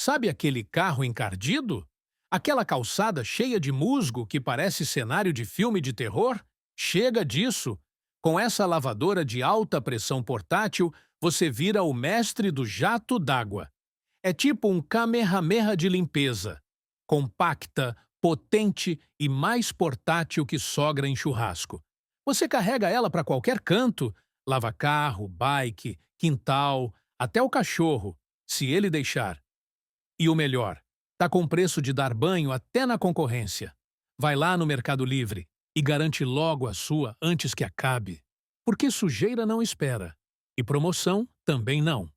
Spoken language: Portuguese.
Sabe aquele carro encardido? Aquela calçada cheia de musgo que parece cenário de filme de terror? Chega disso! Com essa lavadora de alta pressão portátil, você vira o mestre do jato d'água. É tipo um Kamehameha de limpeza. Compacta, potente e mais portátil que sogra em churrasco. Você carrega ela para qualquer canto, lava carro, bike, quintal, até o cachorro, se ele deixar. E o melhor, tá com preço de dar banho até na concorrência. Vai lá no Mercado Livre e garante logo a sua antes que acabe. Porque sujeira não espera. E promoção também não.